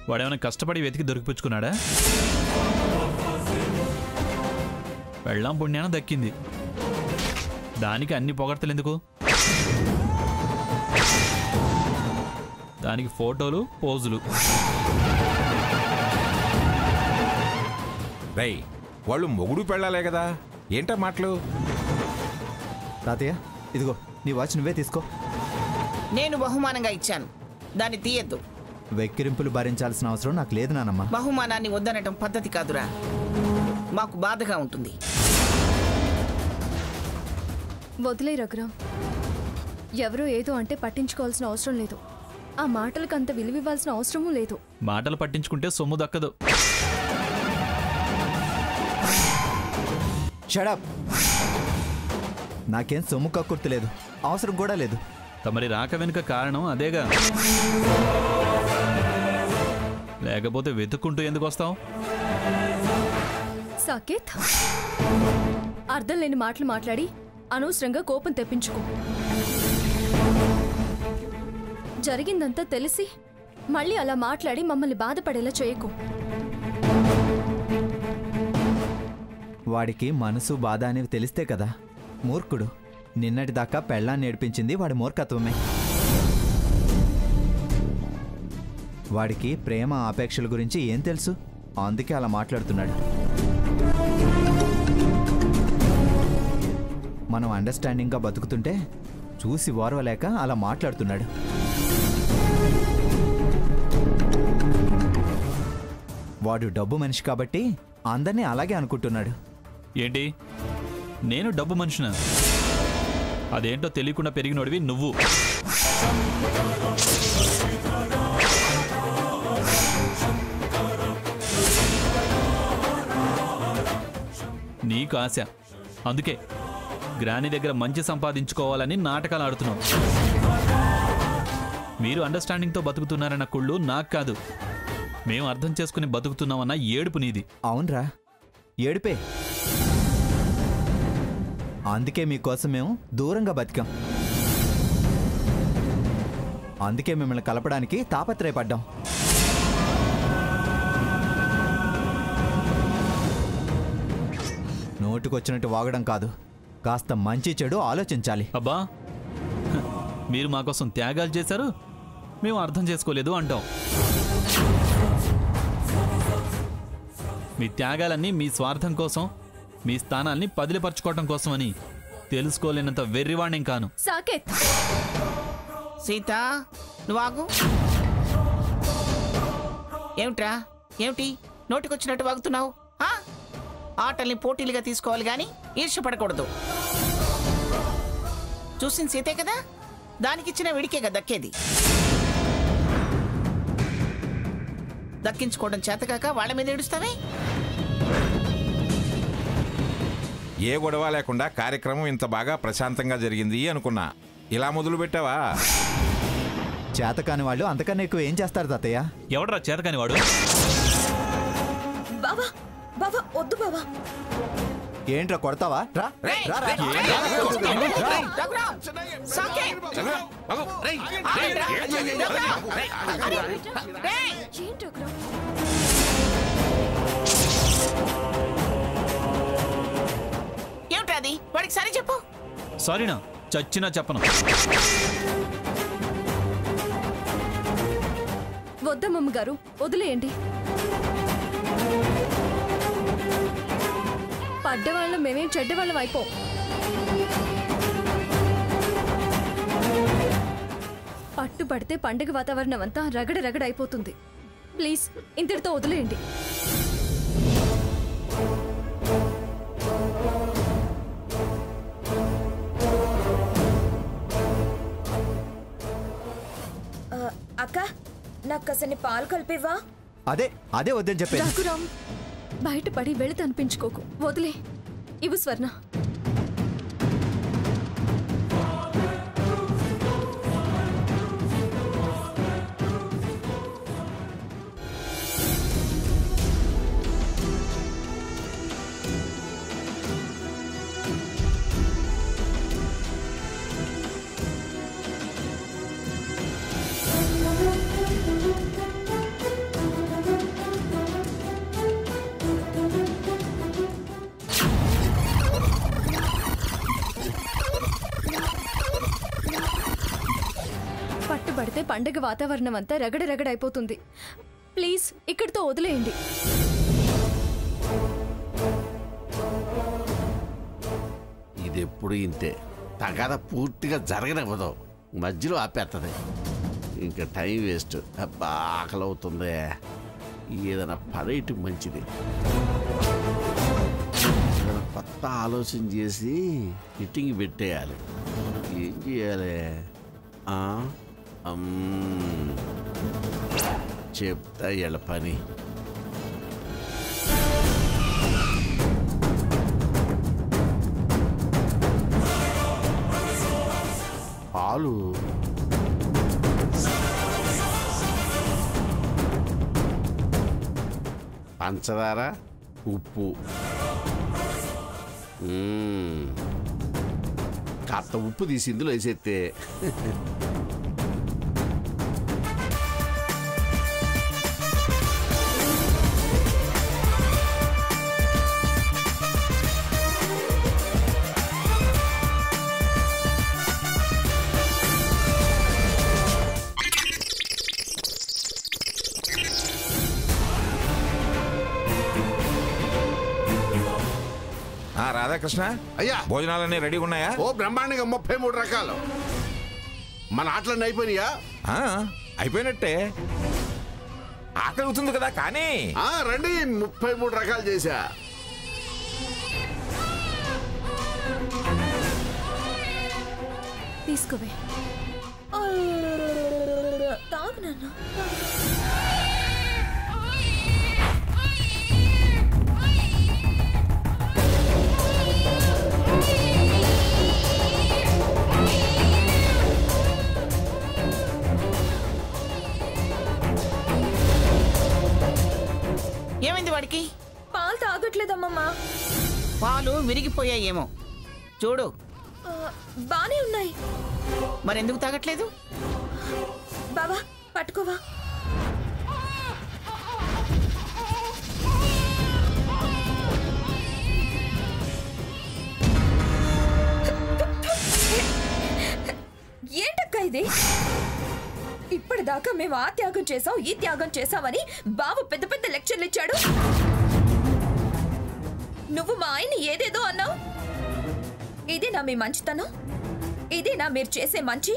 వాడేమైనా కష్టపడి వెతికి దొరికిపుచ్చుకున్నాడా? పెళ్ళాం పుణ్యానం దక్కింది, దానికి అన్ని పొగడ్తలు ఎందుకు? దానికి ఫోటోలు, పోజులు. రై, వాళ్ళు మొగుడు పెళ్ళాలే కదా, ఏంటా మాటలు? తాతయ్య, ఇదిగో నీ వాచ్ నువ్వే తీసుకో. నేను బహుమానంగా ఇచ్చాను, దాన్ని తీయద్దు. వెక్కిరింపులు భరించాల్సిన అవసరం నాకు లేదు నానమ్మ. బహుమానాన్ని వద్దనటం పద్ధతి కాదురా, మాకు బాధగా ఉంటుంది. వదిలే రఘురాం, ఎవరో ఏదో అంటే పట్టించుకోవాల్సిన అవసరం లేదు. ఆ మాటలకు అంత విలువివ్వాల్సిన అవసరమూ లేదు. మాటలు పట్టించుకుంటే సొమ్ము దక్కదు. షడప్. నాకేం సొమ్ము కక్కుర్తి లేదు, అవసరం కూడా లేదు. తమరి రాక వెనుక కారణం అదేగా, లేకపోతే వెతుక్కుంటూ ఎందుకు వస్తావు? సాకేత్, అర్థం లేని మాటలు మాట్లాడి అనవసరంగా కోపం తెప్పించుకో. జరిగిందంతా తెలిసి మళ్ళీ అలా మాట్లాడి మమ్మల్ని బాధపడేలా చేయకు. వాడికి మనసు బాధ అనేవి తెలిస్తే కదా. మూర్ఖుడు. నిన్నటిదాకా పెళ్ళాన్ని నేర్పించింది వాడి మూర్ఖత్వమే. వాడికి ప్రేమ ఆపేక్షల గురించి ఏం తెలుసు? అందుకే అలా మాట్లాడుతున్నాడు. మనం అండర్స్టాండింగ్గా బతుకుతుంటే చూసి ఓర్వలేక అలా మాట్లాడుతున్నాడు. వాడు డబ్బు మనిషి కాబట్టి అందరినీ అలాగే అనుకుంటున్నాడు. ఏంటి, నేను డబ్బు మనిషినా? అదేంటో తెలియకుండా పెరిగినోడివి నువ్వు. నీకు ఆశ, అందుకే గ్రాని దగ్గర మంచి సంపాదించుకోవాలని నాటకాలు ఆడుతున్నావు. మీరు అండర్స్టాండింగ్తో బతుకుతున్నారన్న కుళ్ళు నాకు కాదు, మేము అర్థం చేసుకుని బతుకుతున్నామన్న ఏడుపు నీది. అవునరా, ఏడుపే. అందుకే మీకోసం మేము దూరంగా బతికాం. అందుకే మిమ్మల్ని కలపడానికి తాపత్రయపడ్డాం. నోటుకొచ్చినట్టు వాగడం కాదు, కాస్త మంచి చెడు ఆలోచించాలి. అబ్బా, మీరు మా కోసం త్యాగాలు చేశారు, మేము అర్థం చేసుకోలేదు అంటాం. మీ త్యాగాలన్నీ మీ స్వార్థం కోసం, మీ స్థానాల్ని పదిలిపరచుకోవటం కోసమని తెలుసుకోలేనంత వెర్రివాణ్ణేం కాను. సాకేత్, సీత, నువ్వు ఆగు. ఏమిట్రా, ఏమిటి నోటికొచ్చినట్టు వాగుతున్నావు? ఆటల్ని పోటీలుగా తీసుకోవాలి గాని ఈర్ష్యపడకూడదు. చూసిన సీతే కదా, దానికిచ్చిన విడికే కదా దక్కేది. దక్కించుకోవడం చేతకాక వాళ్ళ మీద ఏడుస్తావే. ఏ గొడవ లేకుండా కార్యక్రమం ఇంత బాగా ప్రశాంతంగా జరిగింది అనుకున్నా. ఇలా మొదలు పెట్టావా? చేతకాని వాళ్ళు అంతకన్నా ఎక్కువ ఏం చేస్తారు తాతయ్య? ఎవడరా చేతకాని వాడు? బావా, బావా, వద్దు బావా. ఏంట్రా కొడతావా? రా రా రా. ఏమిటది? వాడికి సరే చెప్పు. సారీనా, చచ్చినా చెప్పను. వద్దమ్మమ్మ గారు, వదిలేయండి. పడ్డవాళ్ళం మేమేం చెడ్డవాళ్ళం అయిపో. పట్టుబడితే పండుగ వాతావరణం అంతా రగడ రగడ అయిపోతుంది. ప్లీజ్ ఇంతటితో వదిలేయండి. అక్క, నాకు కాసని పాలు కలిపివా? అదే అదే వద్దని చెప్పేది. రఘురాం, బయటపడి వెళితే అనిపించుకోకు, వదిలే. ఇవ్వు స్వర్ణ. పండగ వాతావరణం అంతా రగడరగడైపోతుంది. ప్లీజ్ ఇక్కడితో వదిలేయండి. ఇది ఎప్పుడు ఇంతే, తగాద పూర్తిగా జరగనివ్వదు, మధ్యలో ఆపేస్తుంది. ఇంకా టైం వేస్ట్. అబ్బా ఆకలి అవుతుంది, ఏదైనా పడేటి మంచిది. ఏదైనా కొత్త ఆలోచన చేసి మీటింగ్ పెట్టేయాలి. ఏం చేయాలి? చెప్తా వీళ్ళ పని. పాలు, పంచదార, ఉప్పు, కాస్త ఉప్పు తీసి ఇందులో వేసేస్తే రాధాకృష్ణ, అయ్యా భోజనాలన్నీ రెడీగా ఉన్నాయా? ఓ బ్రహ్మాండంగా 33 రకాలు. మన ఆటలన్నీ అయిపోయినాయా? అయిపోయినట్టే. ఆకలి అవుతుంది కదా, కానీ రండి, 33 రకాలు చేశా. తీసుకోవే. తాగు నాన్న. ఏమైంది వాడికి? పాలు తాగట్లేదమ్మమ్మ. పాలు విరిగిపోయాయేమో చూడు. బానే ఉన్నాయి. మరెందుకు తాగట్లేదు? బావా పట్టుకోవా. ఏంటక్క ఇది? ఇప్పటిదాకా మేము ఆ త్యాగం చేసాం, ఈ త్యాగం చేసామని బావ పెద్ద పెద్ద లెక్చర్లు ఇచ్చాడు. నువ్వు మా ఆయన ఏదేదో అన్నావు. ఇదేనా మీ మంచితనం? ఇదేనా మీరు చేసే మంచి?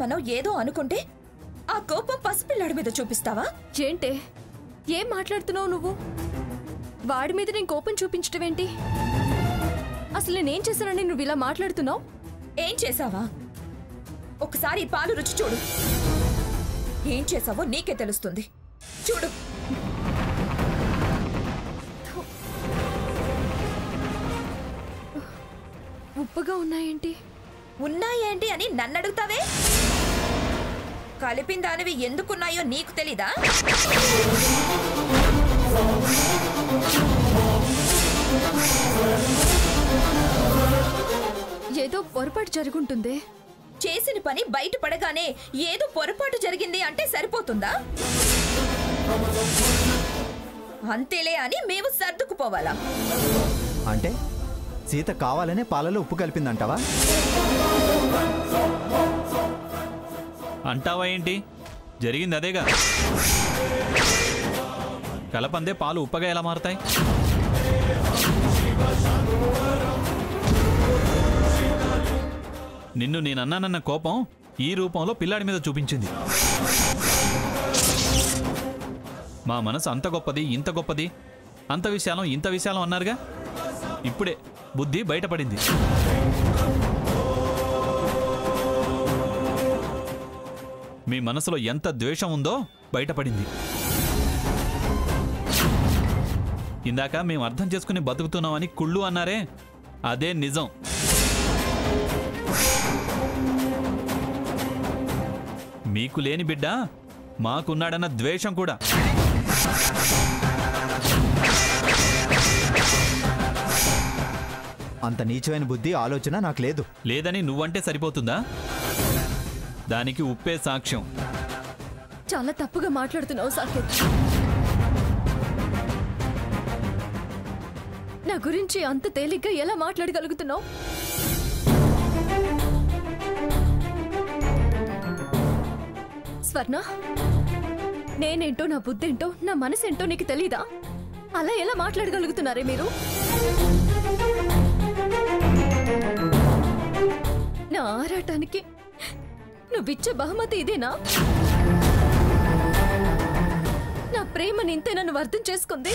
మనం ఏదో అనుకుంటే ఆ కోపం పసిపిల్లాడి మీద చూపిస్తావా? ఏంటే, ఏం మాట్లాడుతున్నావు నువ్వు? వాడి మీద నేను కోపం చూపించడం ఏంటి? అసలు నేనేం చేశానని నువ్వు ఇలా మాట్లాడుతున్నావు? ఏం చేసావా? ఒకసారి ఈ పాలు రుచి చూడు. ఏం చేసావో నీకే తెలుస్తుంది. చూడు. ఉప్పుగా ఉన్నాయేంటి? ఉన్నాయేంటి అని నన్ను అడుగుతావే? కలిపిన దానివి ఎందుకున్నాయో నీకు తెలీదా? ఏదో పొరపాటు జరుగుంటుంది. చేసిన పని బయటపడగానే ఏదో పొరపాటు జరిగింది అంటే సరిపోతుందా? అంతేలే అని మేము సర్దుకుపోవాలా? అంటే సీత కావాలనే పాలలో ఉప్పు కలిపిందంటావా? అంటావా ఏంటి? జరిగింది అదేగా. కలపందే పాలు ఉప్పగా ఎలా మారుతాయి? నిన్ను నేనన్నానన్న కోపం ఈ రూపంలో పిల్లాడి మీద చూపించింది. మా మనసు అంత గొప్పది, ఇంత గొప్పది, అంత విశాలం, ఇంత విశాలం అన్నారుగా. ఇప్పుడే బుద్ధి బయటపడింది. మీ మనసులో ఎంత ద్వేషం ఉందో బయటపడింది. ఇందాక మేము అర్థం చేసుకుని బతుకుతున్నామని కుళ్ళు అన్నారే, అదే నిజం. మీకు లేని బిడ్డ మాకున్నాడన్న ద్వేషం కూడా. అంత నీచమైన బుద్ధి, ఆలోచన నాకు లేదు. లేదని నువ్వంటే సరిపోతుందా? దానికి ఉప్పే సాక్ష్యం. చాలా తప్పుగా మాట్లాడుతున్నావు సాకేత్. నా గురించి అంత తేలిగ్గా ఎలా మాట్లాడగలుగుతున్నావు? స్వర్ణ, నేనేంటో, నా బుద్ధేంటో, నా మనసేంటో నీకు తెలీదా? అలా ఎలా మాట్లాడగలుగుతున్నారే మీరు? నా ఆరాటానికి నువ్విచ్చే బహుమతి ఇదేనా? నా ప్రేమని ఇంతే నన్ను అర్థం చేసుకుంది.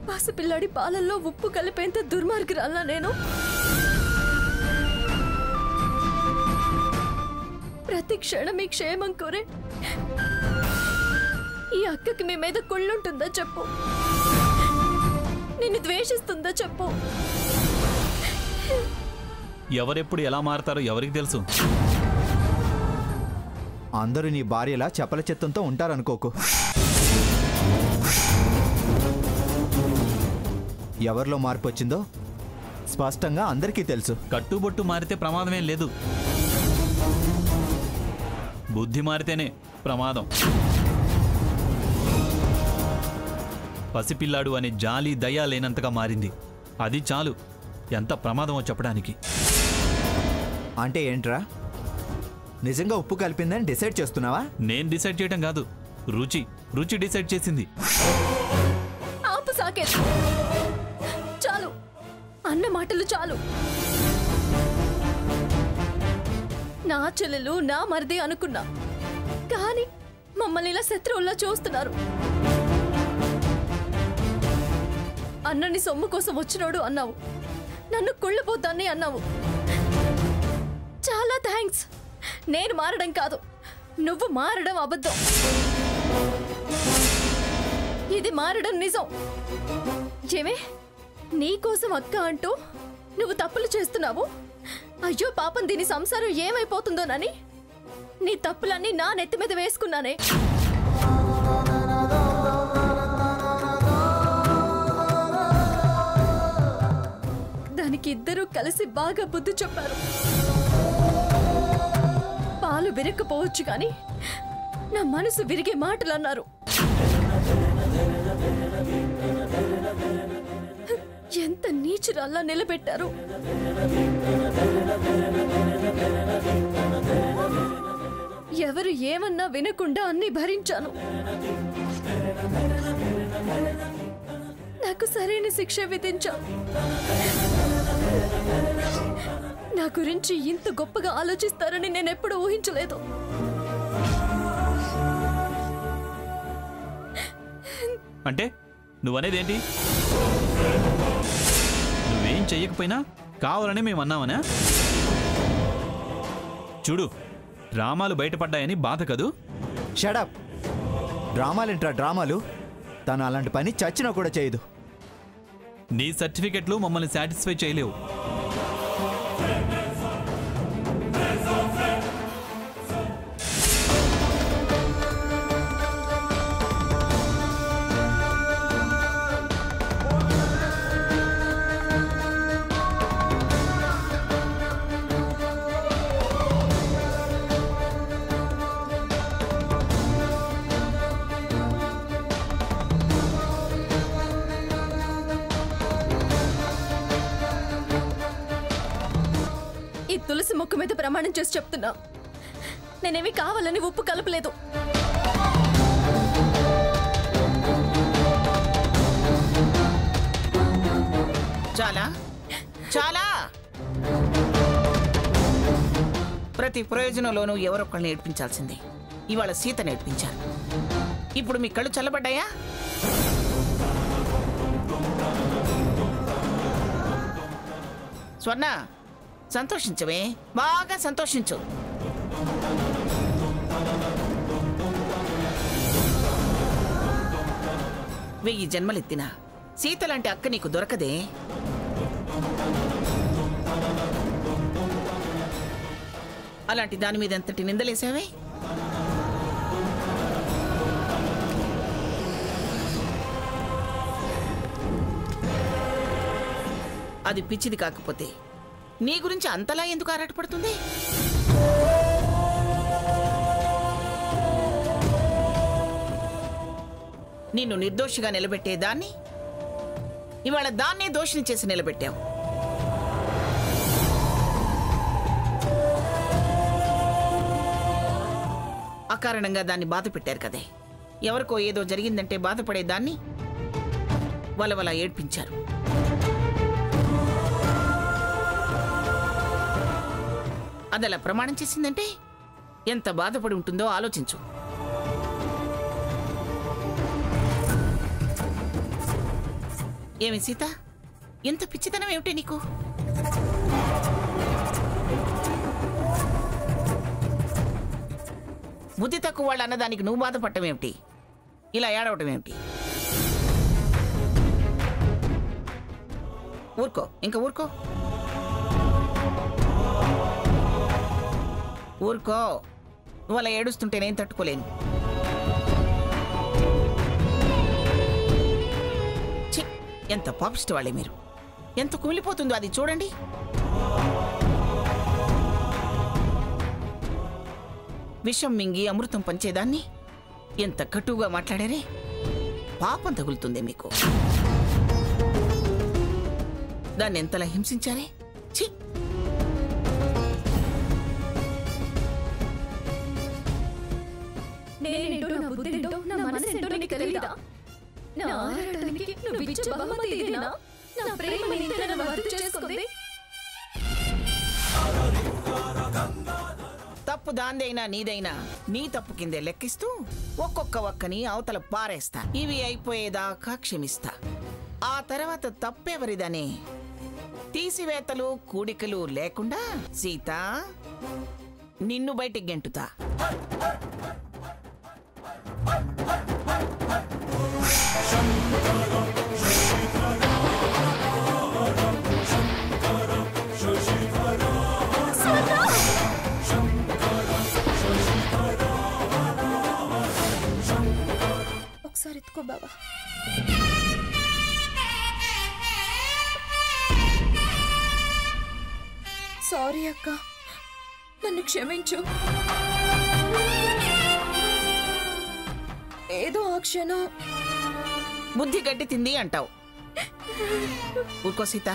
పసిపిల్లాడి పాలల్లో ఉప్పు కలిపేంత దుర్మార్గురాలా నేను? ప్రతి క్షణం మీ క్షేమం కోరే ఈ అక్కకి మీ మీద కుళ్ళుంటుందా చెప్పు? నిన్ను ద్వేషిస్తుందా చెప్పు? ఎవరెప్పుడు ఎలా మారతారో ఎవరికి తెలుసు? అందరూ నీ భార్యలా చపల చిత్తంతో ఉంటారనుకోకు. ఎవరిలో మార్పు వచ్చిందో స్పష్టంగా అందరికీ తెలుసు. కట్టుబొట్టు మారితే ప్రమాదమేం లేదు, బుద్ధి మారితేనే ప్రమాదం. పసిపిల్లాడు అనే జాలి దయ లేనంతగా మారింది. అది చాలు ఎంత ప్రమాదమో చెప్పడానికి. అంటే ఏంట్రా, నిజంగా ఉప్పు కలిపిందని డిసైడ్ చేస్తున్నావా? నేను డిసైడ్ చేయడం కాదు, రుచి డిసైడ్ చేసింది. ఆపు సాకేత్, చాలు అన్న మాటలు చాలు. నా చెల్లెలు, నా మరిది అనుకున్నా, కానీ మమ్మల్ని ఇలా శత్రువుల్లా చూస్తున్నారు. అన్నని సొమ్ము కోసం వచ్చినోడు అన్నావు, నన్ను కుళ్ళిపోతాన్ని అన్నావు. చాలా థ్యాంక్స్. నేను మారడం కాదు, నువ్వు మారడం అబద్ధం. ఇది మారడం నిజం. ఏమే, నీకోసం అక్క అంటూ నువ్వు తప్పులు చేస్తున్నావు. అయ్యో పాపం, దీని సంసారం ఏమైపోతుందోనని నీ తప్పులన్నీ నా నెత్తి మీద వేసుకున్నానే. దానికి ఇద్దరూ కలిసి బాగా బుద్ధి చెప్పారు. పాలు విరక్కపోవచ్చు కానీ నా మనసు విరిగే మాటలు అన్నారు. ఎంత నీచురల్లా నిలబెట్టారు. ఎవరు ఏమన్నా వినకుండా అన్ని భరించాను. నాకు సరైన శిక్ష విధించాను. నా గురించి ఇంత గొప్పగా ఆలోచిస్తారని నేను ఎప్పుడూ ఊహించలేదు. అంటే నువ్వనేదేంటి? నువ్వేం చెయ్యకపోయినా కావాలని మేము అన్నామనా? చూడు, డ్రామాలు బయటపడ్డాయని బాధ కదూ? షడప్. డ్రామాలేంట్రా డ్రామాలు? తను అలాంటి పని చచ్చినా కూడా చేయదు. నీ సర్టిఫికెట్లు మమ్మల్ని సాటిస్ఫై చేయలేవు. తులసి మొక్క మీద ప్రమాణం చేసి చెప్తున్నా, నేనేమి కావాలని ఉప్పు కలపలేదు. చాలా చాలా ప్రతి ప్రయోజనంలోనూ ఎవరొక్కళ్ళు నేర్పించాల్సిందే. ఇవాళ సీత నేర్పించారు. ఇప్పుడు మీ కళ్ళు చల్లబడ్డాయా? స్వర్ణ, సంతోషించవే, బాగా సంతోషించు. వెయ్యి జన్మలెత్తినా సీత లాంటి అక్క నీకు దొరకదే. అలాంటి దాని మీద ఎంతటి నిందలేసావే. అది పిచ్చిది కాకపోతే నీ గురించి అంతలా ఎందుకు ఆరాటపడుతుంది? నిన్ను నిర్దోషిగా నిలబెట్టేదాన్ని ఇవాళ దాన్నే దోషిని చేసి నిలబెట్టావు. అకారణంగా దాన్ని బాధ పెట్టారు కదే. ఎవరికో ఏదో జరిగిందంటే బాధపడే దాన్ని వలవల ఏడ్పించారు. అదలా ప్రమాణం చేసిందంటే ఎంత బాధపడి ఉంటుందో ఆలోచించు. ఏమి సీత, ఎంత పిచ్చితనం ఏమిటి నీకు? బుద్ధి తక్కువ వాళ్ళు అన్నదానికి నువ్వు బాధపడటం ఏమిటి? ఇలా ఏడవటం ఏమిటి? ఊరుకో, ఇంకా ఊరుకో, ఊరుకో. నువ్వు అలా ఏడుస్తుంటే నేను తట్టుకోలేను. ఛీ, ఎంత పాపిస్ట్ వాళ్ళే మీరు. ఎంత కుమిలిపోతుందో అది చూడండి. విషం మింగి అమృతం పంచేదాన్ని ఎంత కటువుగా మాట్లాడారే. పాపం తగులుతుంది మీకు. దాన్ని ఎంతలా హింసించారే. ఛీ, నేనేంటో, నా బుద్ధేంటో, నా మనసేంటో నీకు తెలీదా? నా ఆరాటానికి నువ్వు ఇచ్చే బహుమతి ఇదేనా? నా ప్రేమని ఇంతేనా నువ్వు అర్థం చేసుకుంది? తప్పు దాందైనా నీదైనా నీ తప్పు కిందే లెక్కిస్తూ ఒక్కొక్క ఒక్కని అవతల పారేస్తా. ఇవి అయిపోయేదాకా క్షమిస్తా. ఆ తర్వాత తప్పెవరిదనే తీసివేతలు కూడికలు లేకుండా సీత నిన్ను బయటికి గెంటుతా. ఒకసారి ఎత్తుకో బావా. సారీ అక్క, నన్ను క్షమించు. ఏదో ఆ క్షణం బుద్ధి గడ్డి తింది అంటావు. ఊరుకో సీత,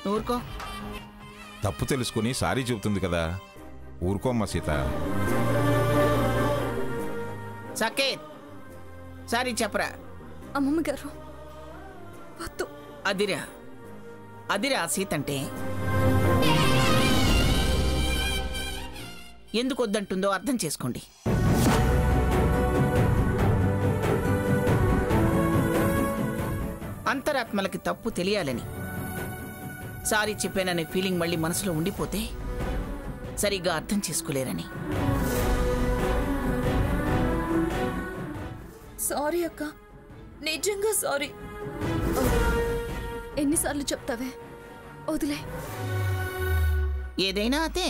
నువ్వు ఊరుకో. తప్పు తెలుసుకుని సారీ చెబుతుంది కదా, ఊరుకోమ్మ సీత. సకేత్, సారీ చెప్పరా. అమ్మమ్మ గారు వద్దు. అదిరా అదిరా సీత అంటే. ఎందుకు వద్దంటుందో అర్థం చేసుకోండి. అంతరాత్మలకి తప్పు తెలియాలని. సారీ చెప్పాననే ఫీలింగ్ మళ్ళీ మనసులో ఉండిపోతే సరిగ్గా అర్థం చేసుకోలేరని. సారీ అక్క, నిజంగా సారీ. ఎన్నిసార్లు చెప్తావే? వదిలే. ఏదైనా అదే.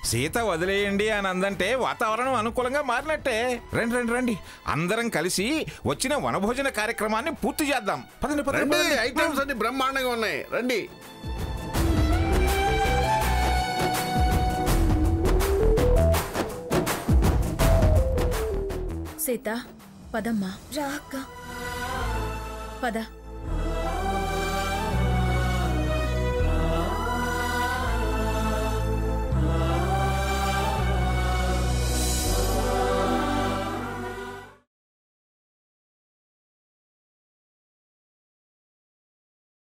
సీత వదిలేయండి అని అందంటే వాతావరణం అనుకూలంగా మారినట్టే. రండి రండి రండి, అందరం కలిసి వచ్చిన వనభోజన కార్యక్రమాన్ని పూర్తి చేద్దాం. పదండి పదండి. రండి, ఐటమ్స్ అన్ని బ్రహ్మాండంగా ఉన్నాయి. రండి. సీత పదమ్మా. రా అక్క, పద.